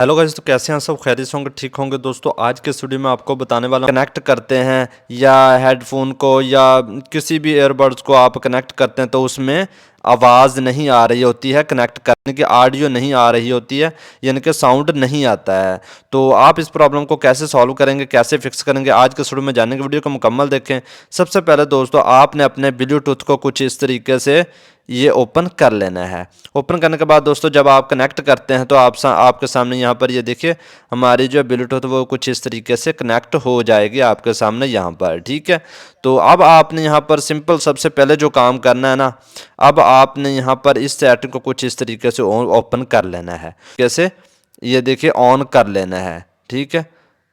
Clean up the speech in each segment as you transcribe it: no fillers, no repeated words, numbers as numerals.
Hello guys, तो कैसे हैं सब? खैरियत से होंगे, ठीक होंगे। दोस्तों आज के इस वीडियो में आपको बताने वाला हूं, कनेक्ट करते हैं या हेडफोन को या किसी भी ईयरबड्स को आप कनेक्ट करते हैं तो उसमें आवाज़ नहीं आ रही होती है, कनेक्ट करने की ऑडियो नहीं आ रही होती है, यानी कि साउंड नहीं आता है। तो आप इस प्रॉब्लम को कैसे सॉल्व करेंगे, कैसे फिक्स करेंगे, आज के वीडियो में जानने के वीडियो को मुकम्मल देखें। सबसे पहले दोस्तों आपने अपने ब्लूटूथ को कुछ इस तरीके से ये ओपन कर लेना है। ओपन करने के बाद दोस्तों जब आप कनेक्ट करते हैं तो आपके सामने यहाँ पर ये देखिए हमारी जो ब्लूटूथ वो कुछ इस तरीके से कनेक्ट हो जाएगी आपके सामने यहाँ पर, ठीक है। तो अब आपने यहाँ पर सिंपल सबसे पहले जो काम करना है ना, अब आपने यहाँ पर इस सेटिंग को कुछ इस तरीके से ओपन कर लेना है। कैसे? ये देखिए ऑन कर लेना है, ठीक है।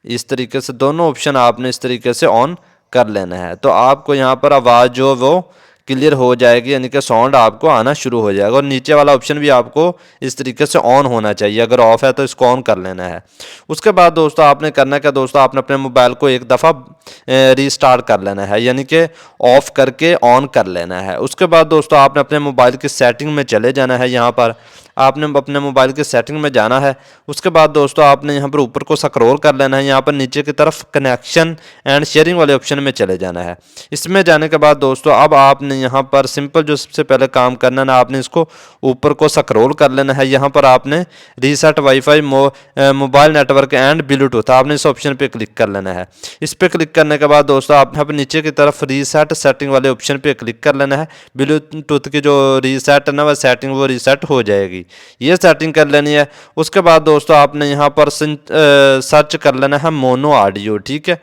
इस तरीके से दोनों ऑप्शन आपने इस तरीके से ऑन कर लेना है तो आपको यहाँ पर आवाज़ जो वो क्लियर हो जाएगी, यानी कि साउंड आपको आना शुरू हो जाएगा। और नीचे वाला ऑप्शन भी आपको इस तरीके से ऑन होना चाहिए, अगर ऑफ है तो इसको ऑन कर लेना है। उसके बाद दोस्तों आपने करना क्या, दोस्तों आपने अपने मोबाइल को एक दफ़ा रीस्टार्ट कर लेना है, यानी कि ऑफ करके ऑन कर लेना है। उसके बाद दोस्तों आपने अपने मोबाइल की सेटिंग में चले जाना है। यहाँ पर आपने अपने मोबाइल की सेटिंग में जाना है। उसके बाद दोस्तों आपने यहाँ पर ऊपर को स्क्रॉल कर लेना है, यहाँ पर नीचे की तरफ कनेक्शन एंड शेयरिंग वाले ऑप्शन में चले जाना है। इसमें जाने के बाद दोस्तों अब आपने यहाँ पर सिंपल जो सबसे पहले काम करना है ना, आपने इसको ऊपर को स्क्रॉल कर लेना है। यहाँ पर आपने reset wifi mobile network and Bluetooth, आपने इस ऑप्शन पे क्लिक कर लेना है। इस पे क्लिक करने के बाद दोस्तों आप यहाँ पर नीचे की तरफ रीसेट सेटिंग वाले ऑप्शन पे क्लिक कर लेना है। ब्लूटूथ की जो रीसेट है ना, वह सेटिंग वो रीसेट हो जाएगी, ये सेटिंग कर लेनी है। उसके बाद दोस्तों आपने यहाँ पर सर्च कर लेना है मोनो ऑडियो, ठीक है।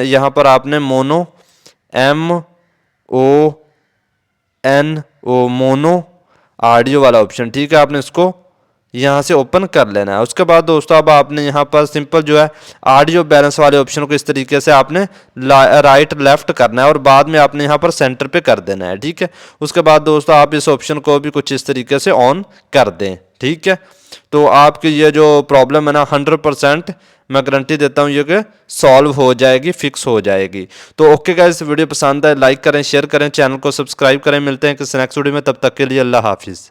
यहाँ पर आपने मोनो मोनो ऑडियो वाला ऑप्शन, ठीक है, आपने इसको यहाँ से ओपन कर लेना है। उसके बाद दोस्तों अब आपने यहाँ पर सिंपल जो है ऑडियो बैलेंस वाले ऑप्शन को इस तरीके से आपने राइट लेफ्ट करना है और बाद में आपने यहाँ पर सेंटर पे कर देना है, ठीक है। उसके बाद दोस्तों आप इस ऑप्शन को भी कुछ इस तरीके से ऑन कर दें, ठीक है। तो आपकी ये जो प्रॉब्लम है ना 100% मैं गारंटी देता हूँ ये कि सॉल्व हो जाएगी, फिक्स हो जाएगी। तो ओके गाइस, वीडियो पसंद है लाइक करें, शेयर करें, चैनल को सब्सक्राइब करें। मिलते हैं किसी नेक्स्ट वीडियो में, तब तक के लिए अल्लाह हाफिज़।